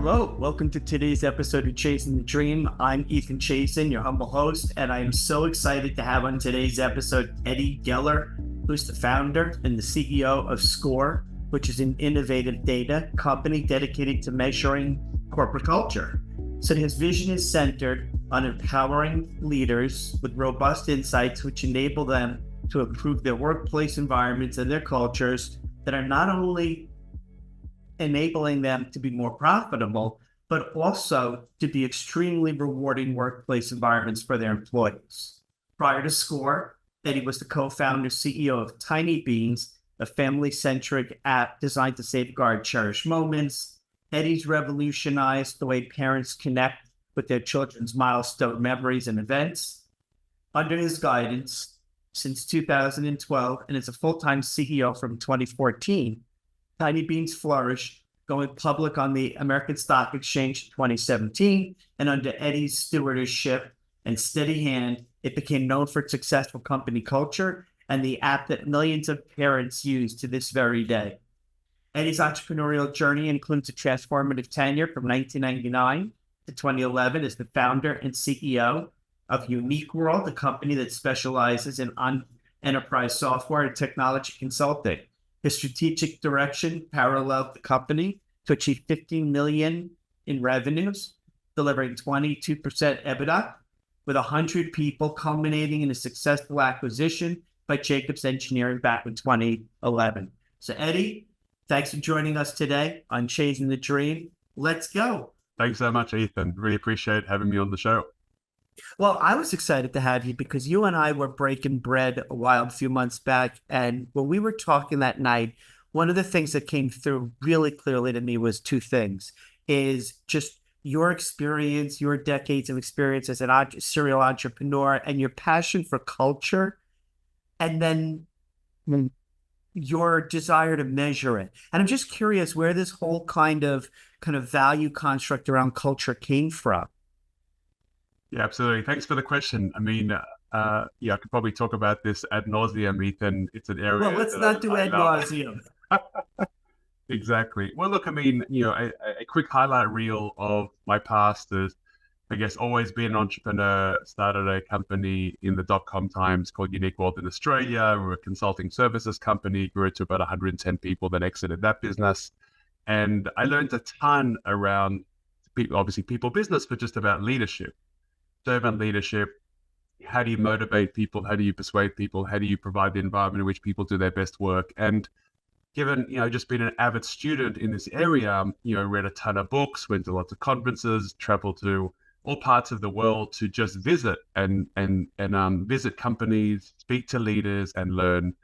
Hello, welcome to today's episode of Chazin-the-Dream. I'm Ethan Chazin, your humble host, and I am so excited to have on today's episode Eddie Geller, who's the founder and the CEO of SKOR, which is an innovative data company dedicated to measuring corporate culture. So his vision is centered on empowering leaders with robust insights which enable them to improve their workplace environments and their cultures that are not only enabling them to be more profitable, but also to be extremely rewarding workplace environments for their employees. Prior to SKOR, Eddie was the co-founder CEO of Tinybeans, a family-centric app designed to safeguard cherished moments. Eddie's revolutionized the way parents connect with their children's milestone memories and events. Under his guidance, since 2012, and as a full-time CEO from 2014, Tinybeans flourished, going public on the American Stock Exchange in 2017, and under Eddie's stewardship and steady hand, it became known for its successful company culture and the app that millions of parents use to this very day. Eddie's entrepreneurial journey includes a transformative tenure from 1999 to 2011 as the founder and CEO of Unique World, a company that specializes in enterprise software and technology consulting. His strategic direction paralleled the company to achieve $15 million in revenues, delivering 22% EBITDA, with 100 people, culminating in a successful acquisition by Jacobs Engineering back in 2011. So Eddie, thanks for joining us today on Chazin-the-Dream. Let's go. Thanks so much, Ethan. Really appreciate having me on the show. Well, I was excited to have you because you and I were breaking bread a few months back. And when we were talking that night, one of the things that came through really clearly to me was two things, is just your experience, your decades of experience as a serial entrepreneur and your passion for culture, and then your desire to measure it. And I'm just curious where this whole kind of value construct around culture came from. Yeah, absolutely. Thanks for the question. I mean, I could probably talk about this ad nauseum, Ethan. It's an area. Well, let's not do ad nauseum. Exactly. Well, look, I mean, a quick highlight reel of my past is, I guess, always been an entrepreneur. Started a company in the .com times called Unique World in Australia. We're a consulting services company, grew it to about 110 people, then exited that business. And I learned a ton around people, obviously people business, but just about leadership. Servant leadership. How do you motivate people? How do you persuade people? How do you provide the environment in which people do their best work? And given, just being an avid student in this area, read a ton of books, went to lots of conferences, traveled to all parts of the world to just visit and visit companies, speak to leaders and learn.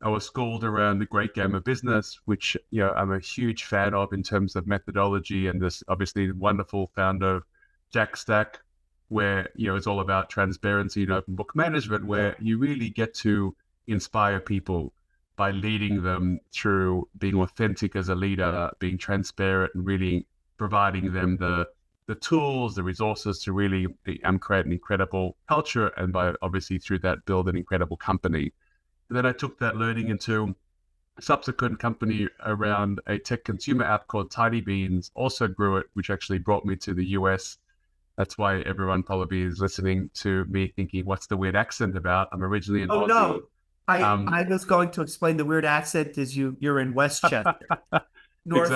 I was schooled around the great game of business, which, I'm a huge fan of in terms of methodology, and this obviously wonderful founder, Jack Stack, where, it's all about transparency and open book management, where you really get to inspire people by leading them through being authentic as a leader, being transparent, and really providing them the tools, the resources to really create an incredible culture, and by obviously through that build an incredible company. And then I took that learning into a subsequent company around a tech consumer app called Tinybeans, also grew it, which actually brought me to the US. That's why everyone probably is listening to me thinking, what's the weird accent about? I'm originally in Aussie. No. I was going to explain the weird accent is you're in Westchester, north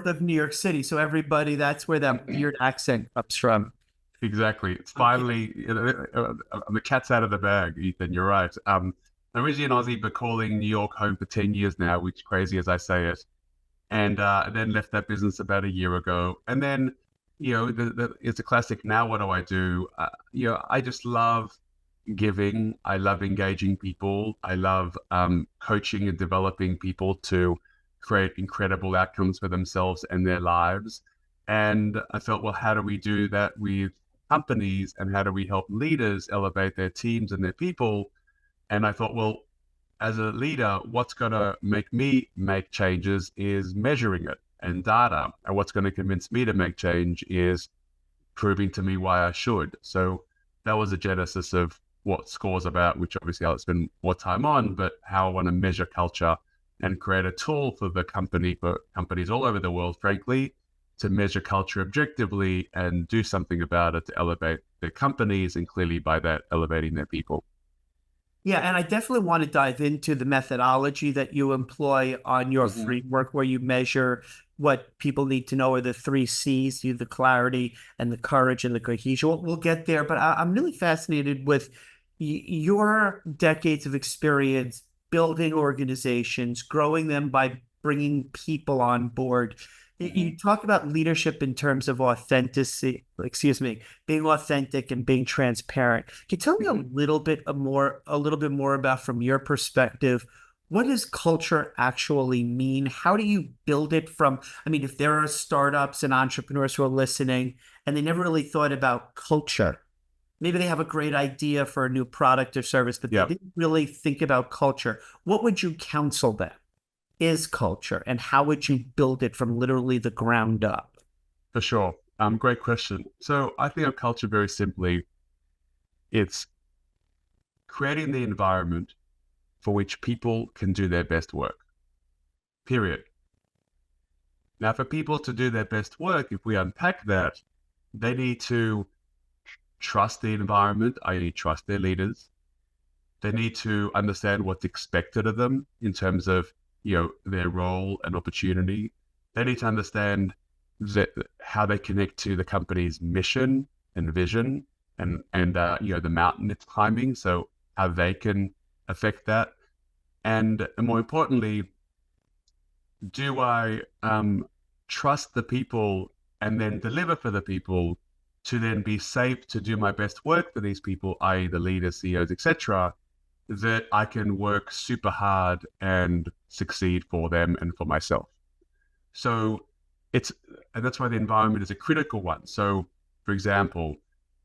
of New York City. So everybody, that's where that weird accent comes from. Exactly. It's finally, the cat's out of the bag, Ethan. You're right. I'm originally in Aussie, but calling New York home for 10 years now, which is crazy as I say it. And then left that business about a year ago. And then, it's a classic. Now, what do I do? I just love giving. I love engaging people. I love coaching and developing people to create incredible outcomes for themselves and their lives. And I felt, well, how do we do that with companies, and how do we help leaders elevate their teams and their people? And I thought, well, as a leader, what's going to make me make changes is measuring it and data. And what's going to convince me to make change is proving to me why I should. So that was the genesis of what SKOR's about, which obviously I'll spend more time on, but how I want to measure culture and create a tool for the company, for companies all over the world, frankly, to measure culture objectively and do something about it to elevate their companies, and clearly by that elevating their people. Yeah, and I definitely want to dive into the methodology that you employ on your framework, where you measure what people need to know are the three C's, the clarity and the courage and the cohesion. We'll get there, but I'm really fascinated with your decades of experience building organizations, growing them by bringing people on board. You talk about leadership in terms of authenticity, being authentic and being transparent. Can you tell me a little bit more about, from your perspective, what does culture actually mean? How do you build it from, if there are startups and entrepreneurs who are listening and they never really thought about culture, maybe they have a great idea for a new product or service, but they didn't really think about culture. What would you counsel them is culture, and how would you build it from literally the ground up? For sure. Great question. So I think of culture very simply. It's creating the environment for which people can do their best work. Period. Now, for people to do their best work, if we unpack that, they need to trust the environment, i.e. trust their leaders. They need to understand what's expected of them in terms of their role and opportunity. They need to understand how they connect to the company's mission and vision, and the mountain it's climbing, so how they can affect that. And more importantly, do I trust the people and then deliver for the people to then be safe to do my best work for these people, i.e. the leaders, CEOs, etc., that I can work super hard and succeed for them and for myself. So and that's why the environment is a critical one. So, for example,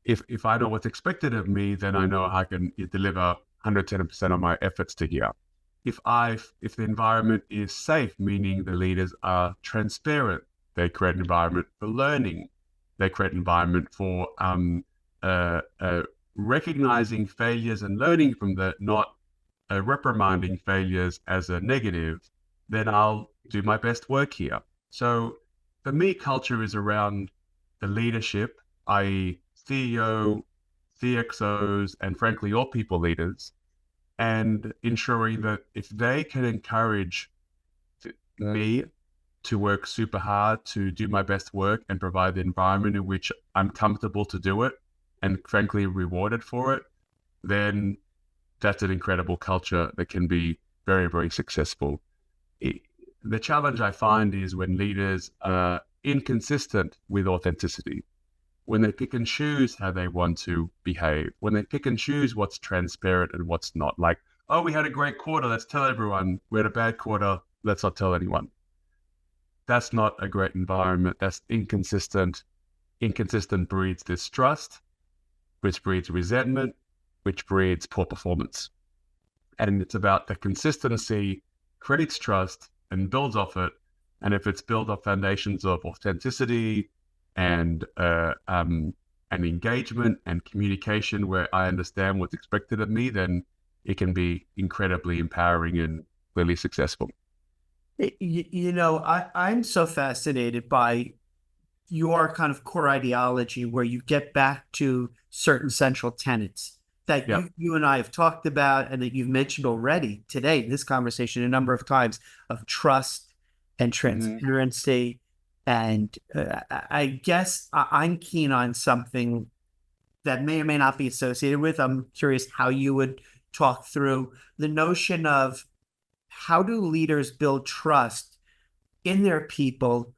if I know what's expected of me, then I know I can deliver 110% of my efforts to here. If the environment is safe, meaning the leaders are transparent, they create an environment for learning, they create an environment for recognizing failures and learning from that, not reprimanding failures as a negative, then I'll do my best work here. So for me, culture is around the leadership, i.e. CEO, CXOs, and frankly, all people leaders, and ensuring that if they can encourage me to work super hard to do my best work and provide the environment in which I'm comfortable to do it, and frankly rewarded for it, then that's an incredible culture that can be very, very successful. The challenge I find is when leaders are inconsistent with authenticity, when they pick and choose how they want to behave, when they pick and choose what's transparent and what's not. Like, oh, we had a great quarter, let's tell everyone. We had a bad quarter, let's not tell anyone. That's not a great environment. That's inconsistent. Inconsistent breeds distrust, which breeds resentment, which breeds poor performance. And it's about the consistency, creates trust, and builds off it. And if it's built off foundations of authenticity and engagement and communication, where I understand what's expected of me, then it can be incredibly empowering and really successful. I'm so fascinated by your kind of core ideology, where you get back to certain central tenets that you and I have talked about, and that you've mentioned already today in this conversation a number of times, of trust and transparency. And I guess I'm keen on something that may or may not be associated with. I'm curious how you would talk through the notion of how do leaders build trust in their people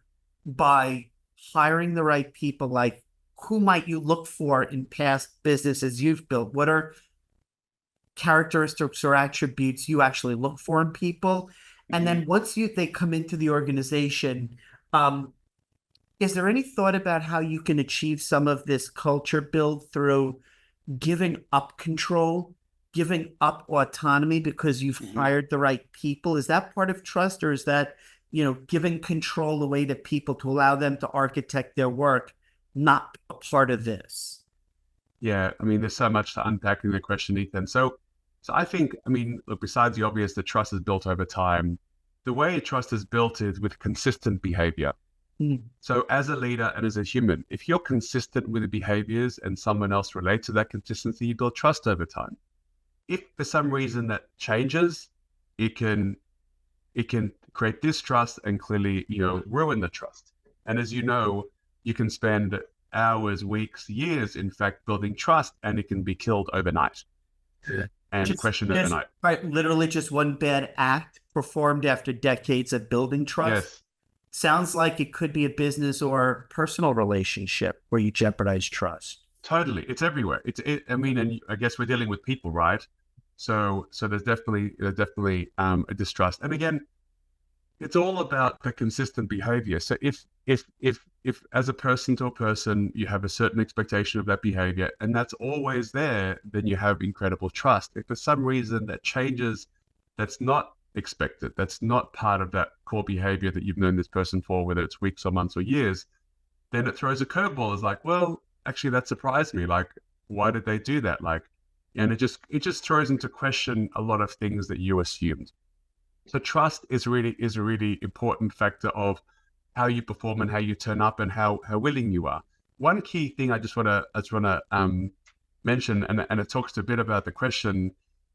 by hiring the right people. Like, who might you look for in past businesses you've built? What are characteristics or attributes you actually look for in people? And then once they come into the organization, is there any thought about how you can achieve some of this culture build through giving up control, giving up autonomy because you've hired the right people? Is that part of trust, or is that, giving control away to people to allow them to architect their work, not a part of this? Yeah, there's so much to unpack in the question, Ethan. So I think, look, besides the obvious, that trust is built over time. The way trust is built is with consistent behavior. Mm. So as a leader and as a human, if you're consistent with the behaviors and someone else relates to that consistency, you build trust over time. If for some reason that changes, it can create distrust and clearly, ruin the trust. And as you know, you can spend hours, weeks, years, in fact, building trust, and it can be killed overnight and questioned overnight. Right, literally just one bad act performed after decades of building trust. Yes, Sounds like it could be a business or personal relationship where you jeopardize trust. totally. It's everywhere. I mean, and I guess we're dealing with people, right? So there's definitely a distrust. And again, it's all about the consistent behavior. So if as a person to a person, you have a certain expectation of that behavior and that's always there, then you have incredible trust. If for some reason that changes, that's not expected, that's not part of that core behavior that you've known this person for, whether it's weeks or months or years, then it throws a curveball. It's like, well, actually that surprised me. Like, why did they do that? Like, and it just throws into question a lot of things that you assumed. So trust is a really important factor of how you perform and how you turn up and how willing you are. One key thing I just want to mention, and it talks a bit about the question,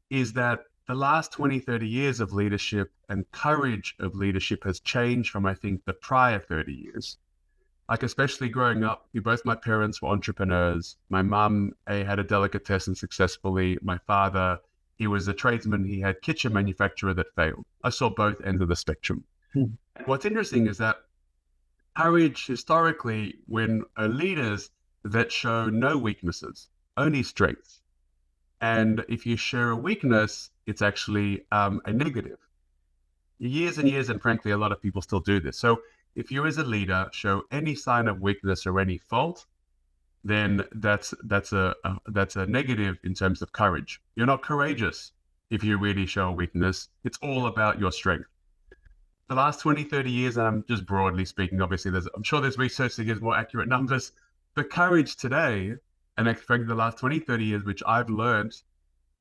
is that the last 20, 30 years of leadership and courage of leadership has changed from, I think, the prior 30 years. Like, especially growing up, both my parents were entrepreneurs. My mum had a delicatessen successfully. My father, he was a tradesman. He had kitchen manufacturer that failed. I saw both ends of the spectrum. And what's interesting is that courage historically, when leaders that show no weaknesses, only strengths. And if you share a weakness, it's actually a negative. Years and years, and frankly, a lot of people still do this. So if you as a leader show any sign of weakness or any fault, then that's a negative in terms of courage. You're not courageous if you really show a weakness. It's all about your strength. The last 20, 30 years, and I'm just broadly speaking, obviously, I'm sure there's research that gives more accurate numbers, but courage today, and frankly the last 20, 30 years, which I've learned,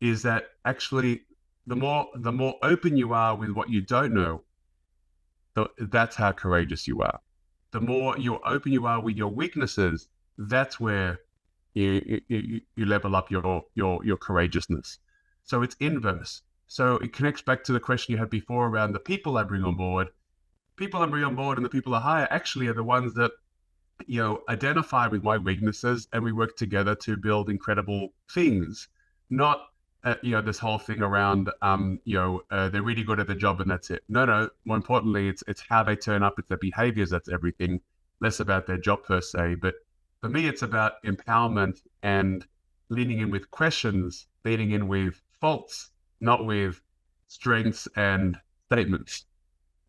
is that actually the more open you are with what you don't know, that's how courageous you are. The more open you are with your weaknesses, that's where you level up your courageousness. So it's inverse. So it connects back to the question you had before around the people I bring on board. People I bring on board and the people I hire actually are the ones that, identify with my weaknesses, and we work together to build incredible things. Not, this whole thing around, they're really good at the job and that's it. No. More importantly, it's how they turn up, it's their behaviors, that's everything. Less about their job per se, but for me, it's about empowerment and leaning in with questions, leaning in with faults, not with strengths and statements.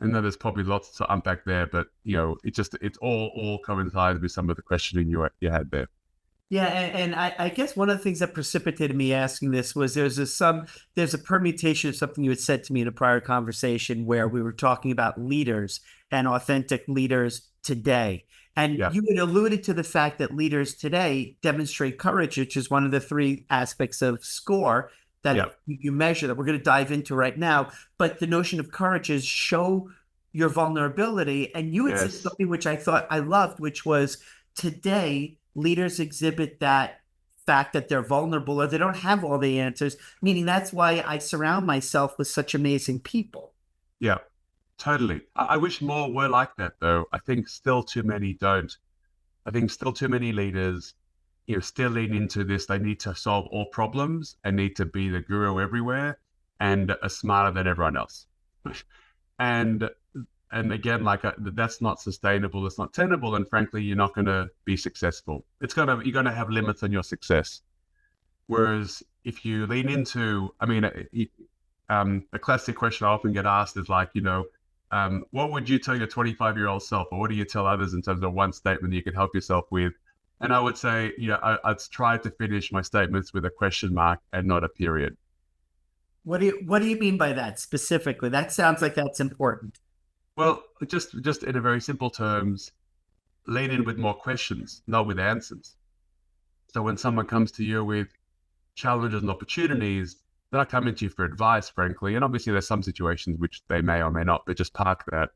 And then there's probably lots to unpack there, but it's all coincides with some of the questioning you had there. Yeah, and I guess one of the things that precipitated me asking this was there's a permutation of something you had said to me in a prior conversation where we were talking about leaders and authentic leaders today. And you had alluded to the fact that leaders today demonstrate courage, which is one of the three aspects of SKOR that you measure that we're going to dive into right now. But the notion of courage is show your vulnerability. And you had said something which I thought I loved, which was today leaders exhibit that fact that they're vulnerable or they don't have all the answers, meaning that's why I surround myself with such amazing people. Yeah, totally. I wish more were like that, though. I think still too many don't. I think still too many leaders, still lean into this. They need to solve all problems and need to be the guru everywhere and are smarter than everyone else. And again, that's not sustainable. It's not tenable. And frankly, you're not going to be successful. You're going to have limits on your success. Whereas if you lean into, a classic question I often get asked is like, what would you tell your 25-year-old self, or what do you tell others in terms of one statement that you can help yourself with? And I would say, I'd try to finish my statements with a question mark and not a period. What do you mean by that specifically? That sounds like that's important. Well, just in a very simple terms, lean in with more questions, not with answers. So when someone comes to you with challenges and opportunities, they're not coming to you for advice, frankly. And obviously there's some situations which they may or may not, but just park that.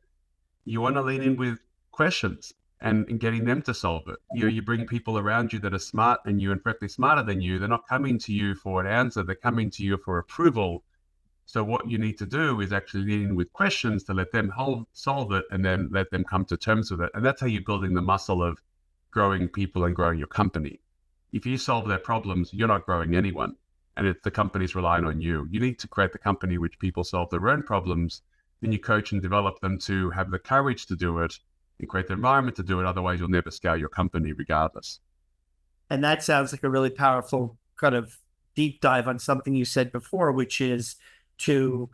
You want to lean in with questions and getting them to solve it. You bring people around you that are smart and you, and frankly smarter than you. They're not coming to you for an answer. They're coming to you for approval. So what you need to do is actually lead in with questions to let them solve it and then let them come to terms with it. And that's how you're building the muscle of growing people and growing your company. If you solve their problems, you're not growing anyone. And if the company's relying on you, you need to create the company which people solve their own problems. Then you coach and develop them to have the courage to do it and create the environment to do it. Otherwise, you'll never scale your company regardless. And that sounds like a really powerful kind of deep dive on something you said before, which is to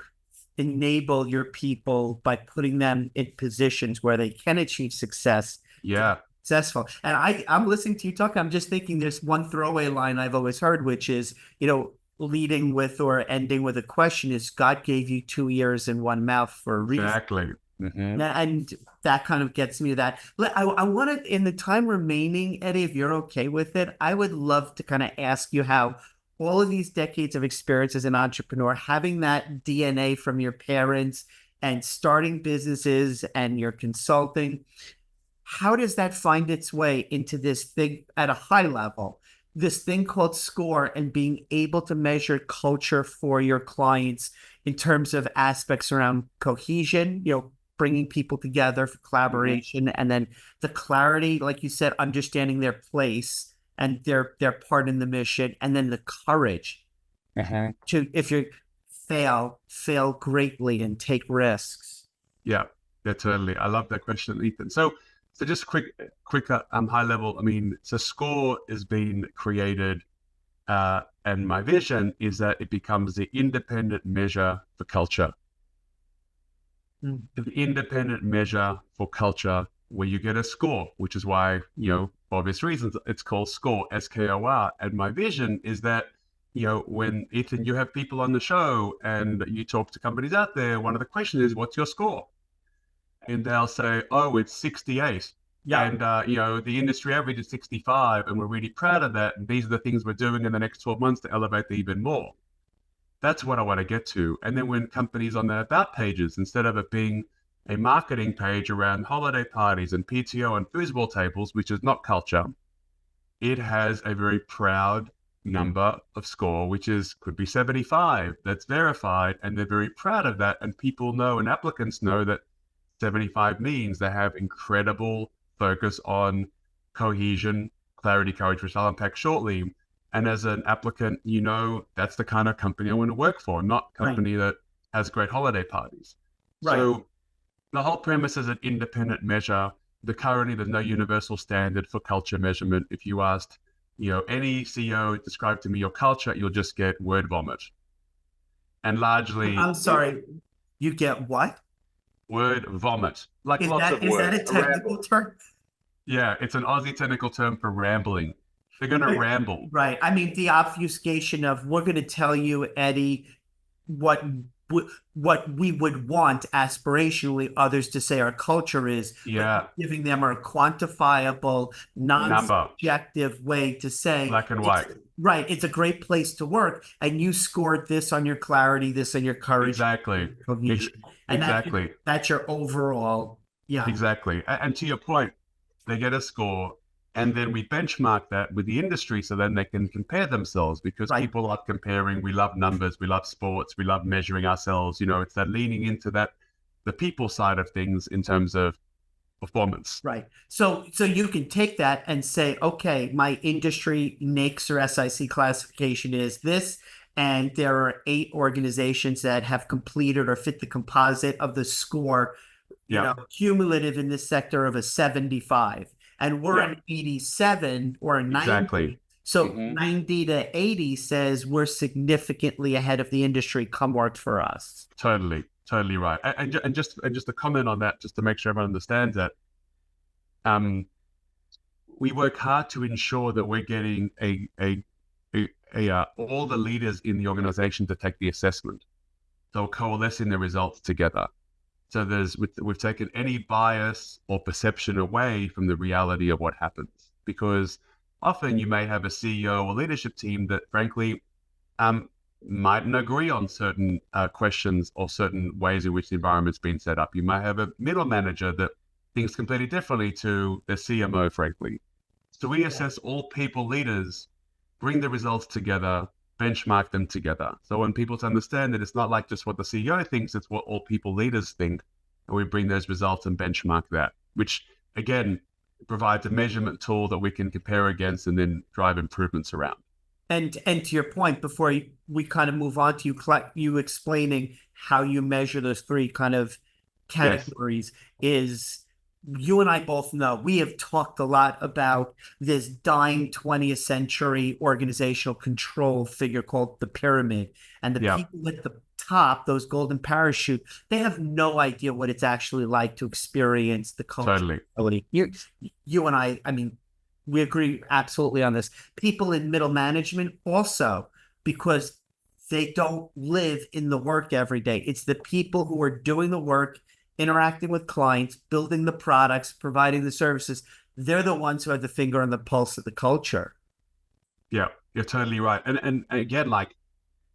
enable your people by putting them in positions where they can achieve success. Yeah. Successful. And I'm listening to you talk. I'm just thinking there's one throwaway line I've always heard, which is, leading with or ending with a question is God gave you 2 ears and 1 mouth for a reason. Exactly. Mm-hmm. And that kind of gets me to that. I want to, in the time remaining, Eddie, if you're okay with it, I would love to kind of ask you how all of these decades of experience as an entrepreneur, having that DNA from your parents and starting businesses and your consulting, how does that find its way into this thing at a high level, this thing called SKOR, and being able to measure culture for your clients in terms of aspects around cohesion, bringing people together for collaboration, and then the clarity, like you said, understanding their place and their part in the mission, and then the courage to, if you fail greatly and take risks. Yeah, totally. I love that question, Ethan. So just quick high level. I mean, so SKOR is being created, and my vision is that it becomes the independent measure for culture. The independent measure for culture where you get a score, which is why, for obvious reasons, it's called SKOR, SKOR. And my vision is that, when Ethan, you have people on the show and you talk to companies out there, one of the questions is, what's your score? And they'll say, oh, it's 68. Yeah. And, the industry average is 65. And we're really proud of that. And these are the things we're doing in the next 12 months to elevate it even more. That's what I want to get to. And then when companies on their about pages, instead of it being a marketing page around holiday parties and PTO and foosball tables, which is not culture, it has a very proud number of SKOR, which could be 75. That's verified. And they're very proud of that. And people know, and applicants know, that 75 means they have incredible focus on cohesion, clarity, courage, which I'll unpack shortly. And as an applicant, that's the kind of company I want to work for, not a company that has great holiday parties. Right. So the whole premise is an independent measure. Currently, there's no universal standard for culture measurement. If you asked, any CEO, describe to me your culture, you'll just get word vomit. And largely... I'm sorry, you get what? Word vomit. Like is lots that, of is words. Is that a technical term? Yeah, it's an Aussie technical term for rambling. They're going to ramble. Right. I mean, the obfuscation of, we're going to tell you, Eddie, what we would want aspirationally others to say our culture is. Yeah. Giving them a quantifiable, non-subjective way to say. Black and white. Right. It's a great place to work. And you scored this on your clarity, this on your courage. Exactly. Exactly. That's your overall. Yeah. Exactly. And to your point, they get a score. And then we benchmark that with the industry so then they can compare themselves, because people like comparing. We love numbers. We love sports. We love measuring ourselves. It's that leaning into that, the people side of things in terms of performance. Right. So you can take that and say, okay, my industry NAICS or SIC classification is this, and there are 8 organizations that have completed or fit the composite of the SKOR, cumulative in this sector of a 75. And we're an 87 or a 90. Exactly. So 90 to 80 says we're significantly ahead of the industry. Come work for us. Totally right. And just to comment on that, just to make sure everyone understands that, we work hard to ensure that we're getting all the leaders in the organization to take the assessment. So coalescing the results together. So we've taken any bias or perception away from the reality of what happens, because often you may have a CEO or leadership team that frankly mightn't agree on certain questions or certain ways in which the environment's been set up. You might have a middle manager that thinks completely differently to the CMO, frankly. So we assess all people leaders, bring the results together, benchmark them together. So when people understand that it's not like just what the CEO thinks, it's what all people leaders think, and we bring those results and benchmark that, which again provides a measurement tool that we can compare against and then drive improvements around. And to your point, before we kind of move on to you explaining how you measure those three kind of categories, is you and I both know we have talked a lot about this dying 20th century organizational control figure called the pyramid. And the people at the top, those golden parachute, they have no idea what it's actually like to experience the culture. Totally. You and I mean, we agree absolutely on this. People in middle management also, because they don't live in the work every day. It's the people who are doing the work, interacting with clients, building the products, providing the services. They're the ones who have the finger on the pulse of the culture. Yeah, you're totally right. And again, like,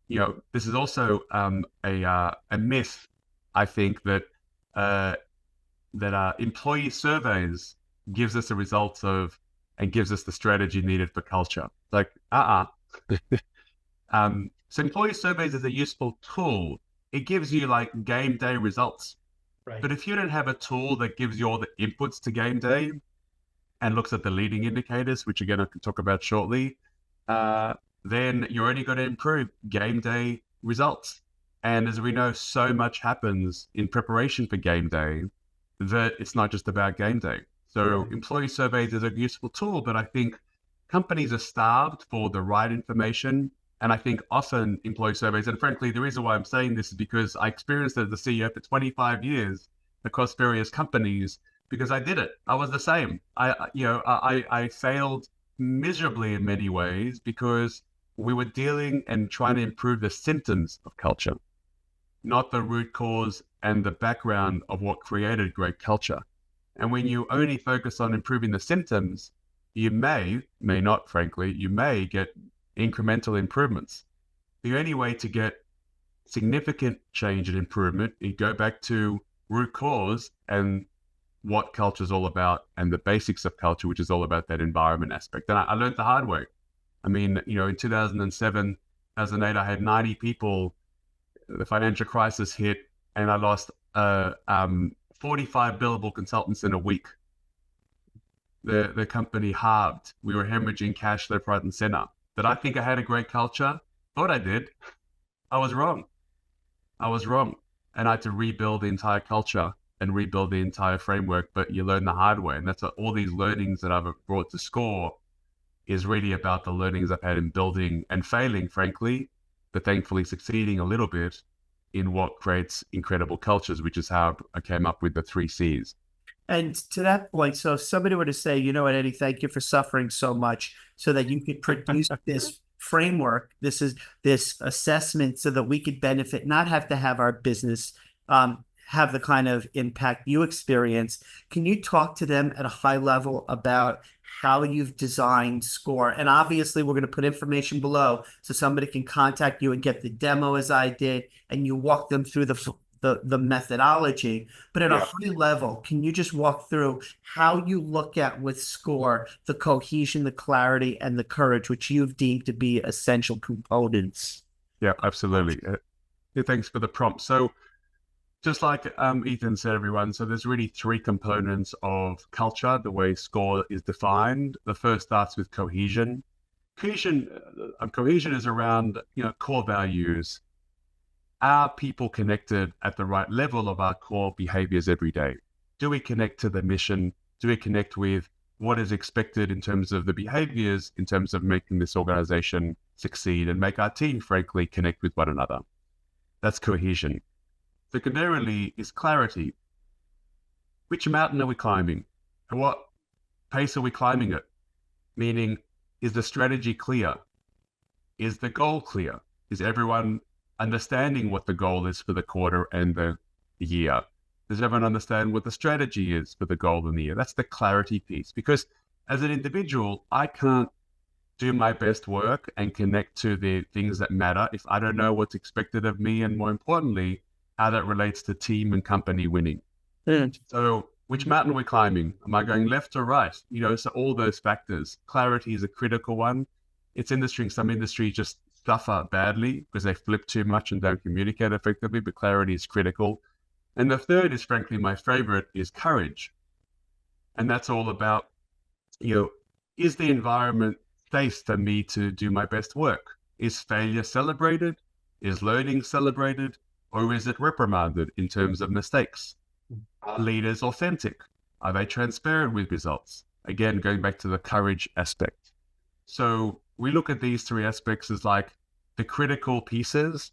this is also a myth, I think, that employee surveys gives us the results of and gives us the strategy needed for culture. Like, so employee surveys is a useful tool. It gives you like game day results. Right. But if you don't have a tool that gives you all the inputs to game day and looks at the leading indicators, which again I can talk about shortly, then you're only going to improve game day results. And as we know, so much happens in preparation for game day that it's not just about game day. So employee surveys is a useful tool, but I think companies are starved for the right information. And I think often employee surveys, and frankly, the reason why I'm saying this is because I experienced it as a CEO for 25 years across various companies, because I did it. I was the same. I failed miserably in many ways because we were dealing and trying to improve the symptoms of culture, not the root cause and the background of what created great culture. And when you only focus on improving the symptoms, you may not, frankly, you may get incremental improvements. The only way to get significant change and improvement, you go back to root cause and what culture is all about and the basics of culture, which is all about that environment aspect. And I learned the hard way. I mean, in 2007, 2008, I had 90 people, the financial crisis hit, and I lost 45 billable consultants in a week. The company halved. We were hemorrhaging cash left, right, and center. Did I think I had a great culture? Thought I did. I was wrong. And I had to rebuild the entire culture and rebuild the entire framework, but you learn the hard way. And that's all these learnings that I've brought to SKOR is really about the learnings I've had in building and failing, frankly, but thankfully succeeding a little bit in what creates incredible cultures, which is how I came up with the 3 C's. And to that point, so if somebody were to say, you know what, Eddie, thank you for suffering so much so that you could produce this framework, this assessment so that we could benefit, not have to have our business have the kind of impact you experience. Can you talk to them at a high level about how you've designed SKOR? And obviously we're going to put information below so somebody can contact you and get the demo as I did, and you walk them through the methodology. But at a high level, can you just walk through how you look at with SKOR the cohesion, the clarity, and the courage, which you've deemed to be essential components? Yeah, absolutely. Thanks for the prompt. So just like Ethan said, everyone, so there's really 3 components of culture, the way SKOR is defined. The first starts with cohesion. Cohesion is around, core values. Are people connected at the right level of our core behaviors every day? Do we connect to the mission? Do we connect with what is expected in terms of the behaviors, in terms of making this organization succeed and make our team, frankly, connect with one another? That's cohesion. Secondarily is clarity. Which mountain are we climbing? At what pace are we climbing it? Meaning, is the strategy clear? Is the goal clear? Is everyone understanding what the goal is for the quarter and the year? Does everyone understand what the strategy is for the goal and the year? That's the clarity piece. Because as an individual, I can't do my best work and connect to the things that matter if I don't know what's expected of me, and more importantly, how that relates to team and company winning. So which mountain are we climbing? Am I going left or right? So all those factors. Clarity is a critical one. It's some industries just suffer badly because they flip too much and don't communicate effectively, but clarity is critical. And the third is, frankly, my favorite, is courage. And that's all about, is the environment safe for me to do my best work? Is failure celebrated? Is learning celebrated? Or is it reprimanded in terms of mistakes? Are leaders authentic? Are they transparent with results? Again, going back to the courage aspect. So we look at these three aspects as like the critical pieces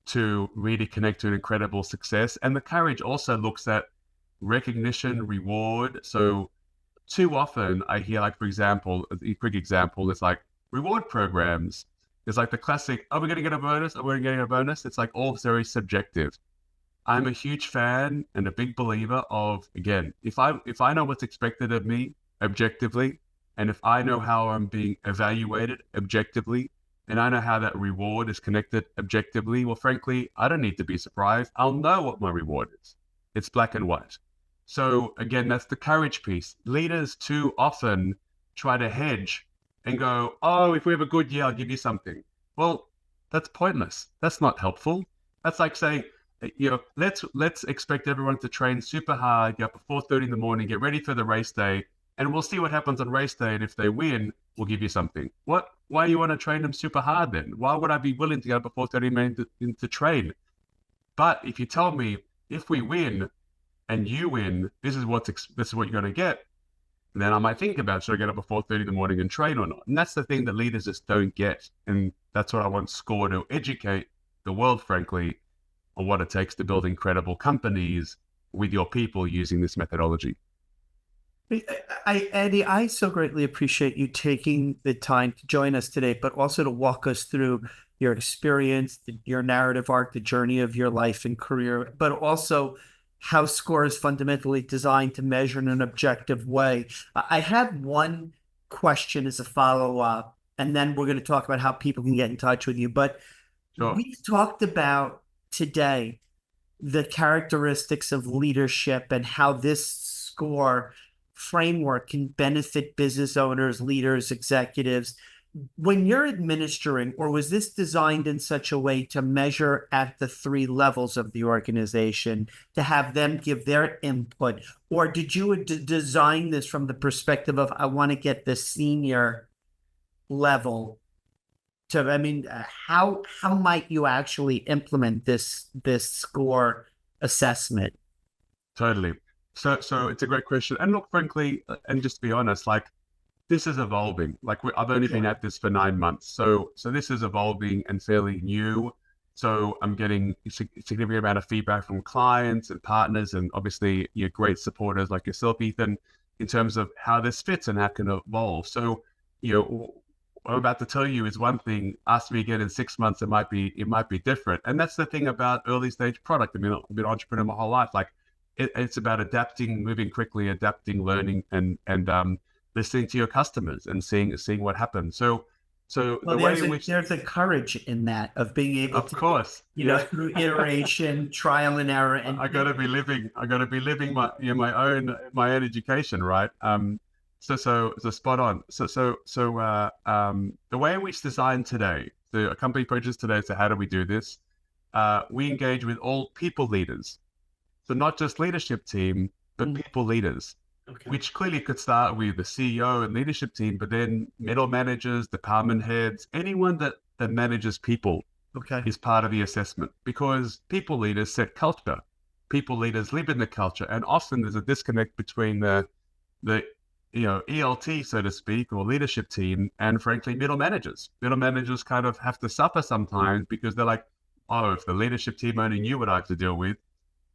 to really connect to an incredible success. And the courage also looks at recognition, reward. So too often I hear, like, for example, a quick example is like reward programs. It's like the classic, are we going to get a bonus? Are we getting a bonus? It's like all very subjective. I'm a huge fan and a big believer of, again, if I know what's expected of me objectively, and if I know how I'm being evaluated objectively, and I know how that reward is connected objectively, well, frankly, I don't need to be surprised. I'll know what my reward is. It's black and white. So again, that's the courage piece. Leaders too often try to hedge and go, oh, if we have a good year, I'll give you something. Well, that's pointless. That's not helpful. That's like saying, let's expect everyone to train super hard, get up at 4:30 in the morning, get ready for the race day, and we'll see what happens on race day. And if they win, we'll give you something. What? Why do you want to train them super hard then? Why would I be willing to get up at 4:30 to train? But if you tell me, if we win and you win, this is what you're going to get, then I might think about, should I get up at 4:30 in the morning and train or not? And that's the thing that leaders just don't get. And that's what I want SKOR to educate the world, frankly, on what it takes to build incredible companies with your people using this methodology. Eddie, I so greatly appreciate you taking the time to join us today, but also to walk us through your experience, your narrative arc, the journey of your life and career, but also how SKOR is fundamentally designed to measure in an objective way. I have one question as a follow-up, and then we're going to talk about how people can get in touch with you. But Sure. We've talked about today the characteristics of leadership and how this SKOR framework can benefit business owners, leaders, executives. When you're administering, or was this designed in such a way to measure at the three levels of the organization, to have them give their input? Or did you design this from the perspective of, I want to get the senior level to, how might you actually implement this SKOR assessment? Totally. So it's a great question. And look, frankly, and just to be honest, like, this is evolving. Like, I've only been at this for 9 months. So this is evolving and fairly new. So I'm getting a significant amount of feedback from clients and partners, and obviously your great supporters like yourself, Ethan, in terms of how this fits and how it can evolve. So, what I'm about to tell you is one thing. Ask me again in 6 months, it might be different. And that's the thing about early stage product. I've been an entrepreneur my whole life. Like, it's about adapting, moving quickly, adapting, learning, and listening to your customers and seeing what happens. So well, there's a courage in that, of being able of to, course, through iteration, trial and error. And I gotta be living my own education, right? So spot on. The way we design today, the company approaches today, so how do we do this? We engage with all people leaders. So not just leadership team, but people leaders, which clearly could start with the CEO and leadership team, but then middle managers, department heads, anyone that manages people is part of the assessment, because people leaders set culture. People leaders live in the culture, and often there's a disconnect between the ELT, so to speak, or leadership team, and frankly, middle managers. Middle managers kind of have to suffer sometimes because they're like, oh, if the leadership team only knew what I have to deal with.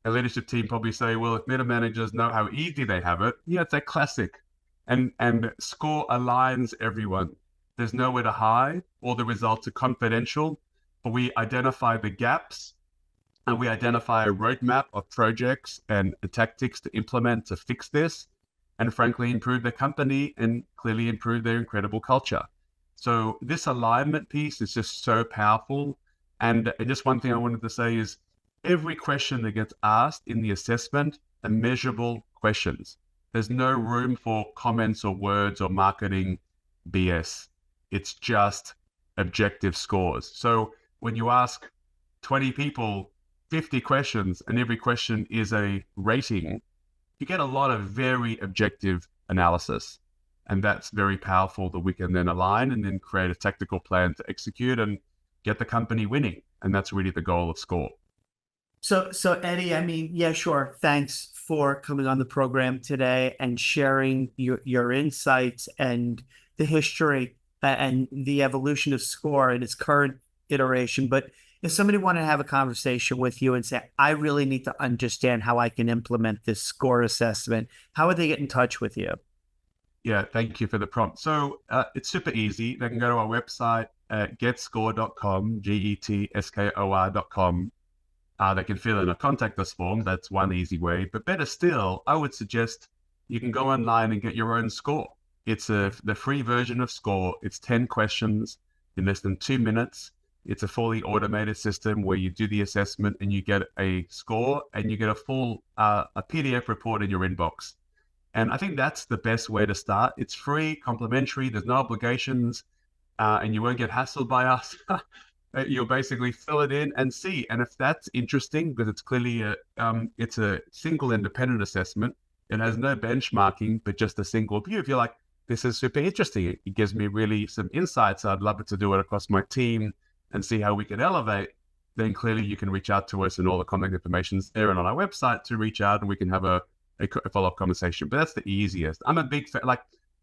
A leadership team probably say, well, if middle managers know how easy they have it, it's a classic. And SKOR aligns everyone. There's nowhere to hide. All the results are confidential, but we identify the gaps, and we identify a roadmap of projects and tactics to implement to fix this, and frankly, improve their company and clearly improve their incredible culture. So this alignment piece is just so powerful. And just one thing I wanted to say is, every question that gets asked in the assessment and measurable questions. There's no room for comments or words or marketing BS. It's just objective scores. So when you ask 20 people 50 questions and every question is a rating, you get a lot of very objective analysis. And that's very powerful that we can then align and then create a tactical plan to execute and get the company winning. And that's really the goal of SKOR. So Eddie, I mean, yeah, sure. Thanks for coming on the program today and sharing your insights and the history and the evolution of SKOR in its current iteration. But if somebody wanted to have a conversation with you and say, I really need to understand how I can implement this SKOR assessment, how would they get in touch with you? Yeah, thank you for the prompt. So it's super easy. They can go to our website at getskor.com, GETSKOR.com. They can fill in a contact us form. That's one easy way. But better still, I would suggest you can go online and get your own SKOR. It's the free version of SKOR. It's 10 questions in less than 2 minutes. It's a fully automated system where you do the assessment and you get a score and you get a full a PDF report in your inbox. And I think that's the best way to start. It's free, complimentary, there's no obligations, and you won't get hassled by us. You'll basically fill it in and see. And if that's interesting, because it's clearly it's a single independent assessment, it has no benchmarking, but just a single view. If you're like, this is super interesting, it gives me really some insights, I'd love it to do it across my team and see how we can elevate, then clearly you can reach out to us, and all the contact information's there and on our website to reach out, and we can have a follow-up conversation. But that's the easiest. I'm a big fan,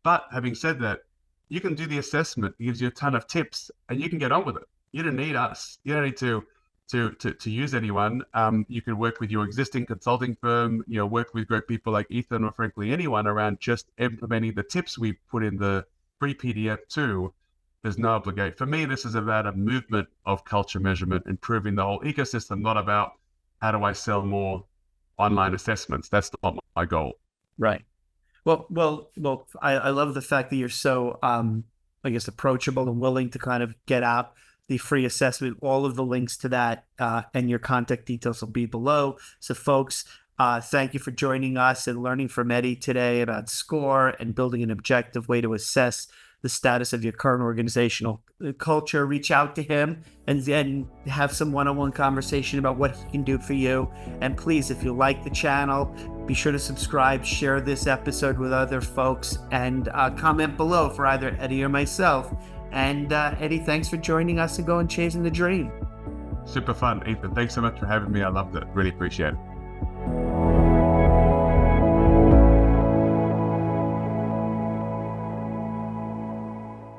but having said that, you can do the assessment. It gives you a ton of tips and you can get on with it. You don't need us. You don't need to use anyone. You can work with your existing consulting firm, work with great people like Ethan, or frankly, anyone around just implementing the tips we put in the free PDF too. There's no obligation. For me, this is about a movement of culture measurement, improving the whole ecosystem, not about how do I sell more online assessments. That's not my goal. Right. Well, I love the fact that you're so, I guess, approachable and willing to kind of get out the free assessment. All of the links to that and your contact details will be below. So folks, thank you for joining us and learning from Eddie today about SKOR and building an objective way to assess the status of your current organizational culture. Reach out to him and then have some one-on-one conversation about what he can do for you. And please, if you like the channel, be sure to subscribe, share this episode with other folks, and comment below for either Eddie or myself. And Eddie, thanks for joining us and going Chasing the Dream. Super fun, Ethan. Thanks so much for having me. I loved it. Really appreciate it.